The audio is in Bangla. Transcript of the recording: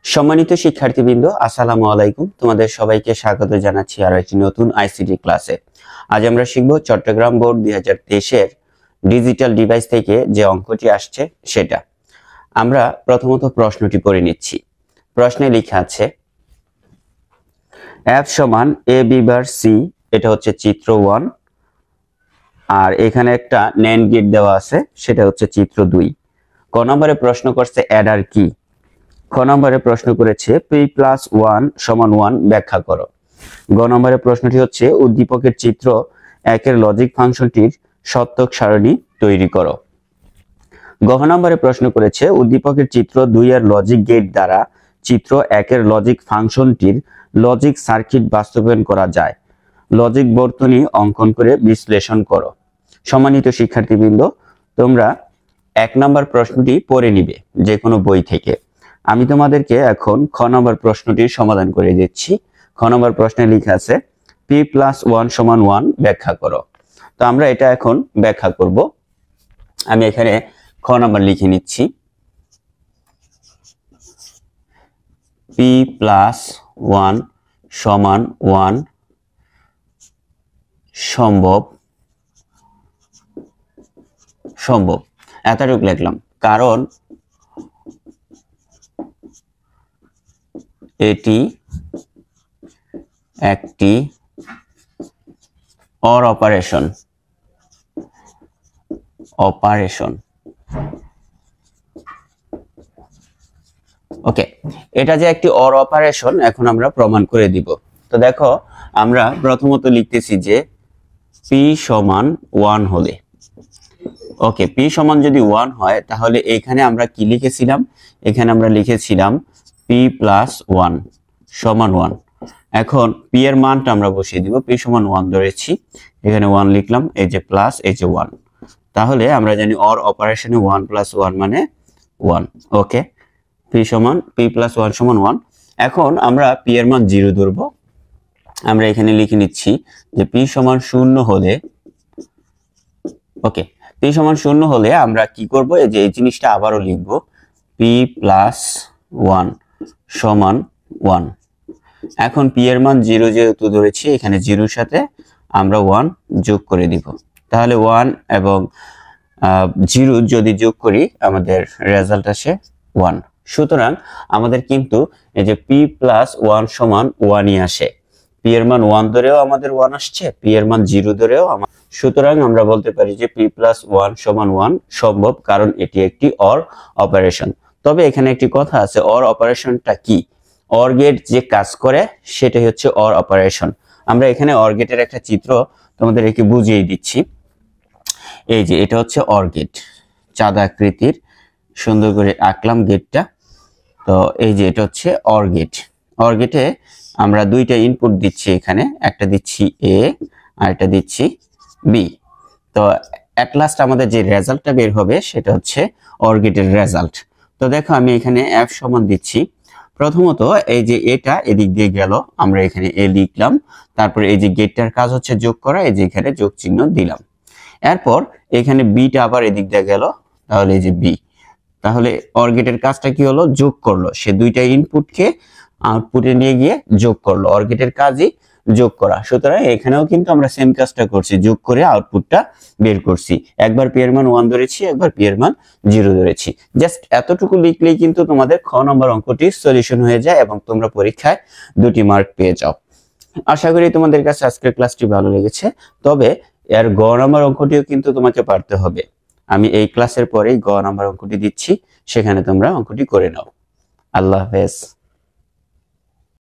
সম্মানিত শিক্ষার্থীবৃন্দ, আসসালামু আলাইকুম। তোমাদের সবাইকে স্বাগত জানাচ্ছি আরো একটি নতুন আইসিটি ক্লাসে। আজ আমরা শিখব চট্টগ্রাম বোর্ড 2023 এর ডিজিটাল ডিভাইস থেকে যে অঙ্কটি আসছে সেটা। আমরা প্রথমত প্রশ্নটি পড়ে নিচ্ছি। প্রশ্নে লেখা আছে f সমান a b বার c, এটা হচ্ছে চিত্র 1, আর এখানে একটা NAND গেট দেওয়া আছে, সেটা হচ্ছে চিত্র 2। ক নম্বরে প্রশ্ন করছে অ্যাডার কি। খ নম্বরে প্রশ্ন করেছে p+1 = 1 ব্যাখ্যা করো। গ নম্বরে প্রশ্নটি হচ্ছে উদ্দীপকের চিত্র 1 এর লজিক ফাংশনটির সত্যক সারণী তৈরি করো। গ নম্বরে প্রশ্ন করেছে উদ্দীপকের চিত্র 2 এর লজিক গেট দ্বারা চিত্র 1 এর লজিক ফাংশনটির লজিক সার্কিট বাস্তবায়ন করা যায়। লজিক বর্তনী অঙ্কন করে বিশ্লেষণ করো। সম্মানিত শিক্ষার্থীবৃন্দ, তোমরা 1 নম্বর প্রশ্নটি পড়ে নিবে যে কোনো বই থেকে। আমি তোমাদেরকে এখন খ নম্বর প্রশ্নটির সমাধান করে দিচ্ছি। খ নম্বর প্রশ্নে লেখা আছে p+1 = 1 ব্যাখ্যা করো। তো আমরা এটা এখন ব্যাখ্যা করব। আমি এখানে খ নম্বর লিখে নিচ্ছি। p+1 = 1 সম্ভব এতটুকু লিখলাম, কারণ এটি একটি OR অপারেশন। ওকে, এটা যে একটি OR অপারেশন এখন আমরা প্রমাণ করে দিব। তো দেখো, আমরা প্রথমত লিখতেছি যে p = 1 হলে, ওকে, p সমান যদি 1 হয় তাহলে এখানে আমরা কি লিখেছিলাম? এখানে আমরা লিখেছিলাম p+1 = 1। এখন p এর মানটা আমরা বসিয়ে দিব। p = 1 ধরেছি, এখানে 1 লিখলাম, এই যে প্লাস, এই যে 1। তাহলে আমরা জানি OR অপারেশনে 1 + 1 মানে 1। ওকে, p+1 = 1। এখন আমরা p এর মান 0 ধরব। আমরা এখানে লিখে নিচ্ছি যে p = 0 হলে, ওকে, p = 0 হলে আমরা কি করব? এই যে এই জিনিসটা আবারও লিখব, p+1 = 1। এখন p এর মান 0 যেহেতু ধরেছি, এখানে 0 এর সাথে আমরা 1 যোগ করে দিব। তাহলে 1 এবং 0 যদি যোগ করি আমাদের রেজাল্ট আসে 1। সুতরাং আমাদের কিন্তু এই যে p+1 = 1ই আসে। p এর মান 1 ধরেও আমাদের 1 আসছে, p এর মান 0 ধরেও সুতরাং আমরা বলতে পারি যে p+1 = 1 সম্ভব, কারণ এটি একটি OR অপারেশন। তবে এখানে একটি কথা আছে, OR অপারেশনটা কি? OR গেট যে কাজ করে সেটাই হচ্ছে OR অপারেশন। আমরা এখানে OR গেটের একটা চিত্র তোমাদের একে বুঝিয়ে দিচ্ছি। এই যে এটা হচ্ছে OR গেট, চাঁদা আকৃতির সুন্দর করে আঁকলাম গেটটা। তো এই যে এটা হচ্ছে OR গেট। OR গেটে আমরা দুইটা ইনপুট দিচ্ছি, এখানে একটা দিচ্ছি A আর একটা দিচ্ছি B। তো এট লাস্ট আমাদের যে রেজাল্টটা বের হবে সেটা হচ্ছে OR গেটের রেজাল্ট। তো দেখো, আমি এখানে f সমান দিচ্ছি। প্রথমত এই যে এটা এদিক দিয়ে গেল, আমরা এখানে a লিখলাম। তারপরে এই যে গেটটার কাজ হচ্ছে যোগ করা, এই যে এখানে যোগ চিহ্ন দিলাম। এরপর এখানে bটা আবার এদিক দিয়ে গেল, তাহলে এই যে b। তাহলে OR গেটের কাজটা কি হলো? যোগ করলো। সে দুইটা ইনপুটকে আউটপুটে নিয়ে গিয়ে যোগ করলো। OR গেটের কাজই যোগ করা। সুতরাং এখানেও কিন্তু আমরা সেম কাজটা করছি, যোগ করে আউটপুটটা বের করছি। একবার p এর মান 1 ধরেছি, একবার p এর মান 0 ধরেছি। জাস্ট এতটুকু লিখলেই কিন্তু তোমাদের খ নম্বর অঙ্কটির সলিউশন হয়ে যায় এবং তোমরা পরীক্ষায় 2টি মার্ক পেয়ে যাও। আশা করি তোমাদের কাছে আজকের ক্লাসটি ভালো লেগেছে। তবে এর গ নম্বর অঙ্কটিও কিন্তু তোমাকে পারতে হবে। আমি এই ক্লাসের পরেই গ নম্বর অঙ্কটি দিচ্ছি, সেখানে তোমরা অঙ্কটি করে নাও। আল্লাহ হাফেজ।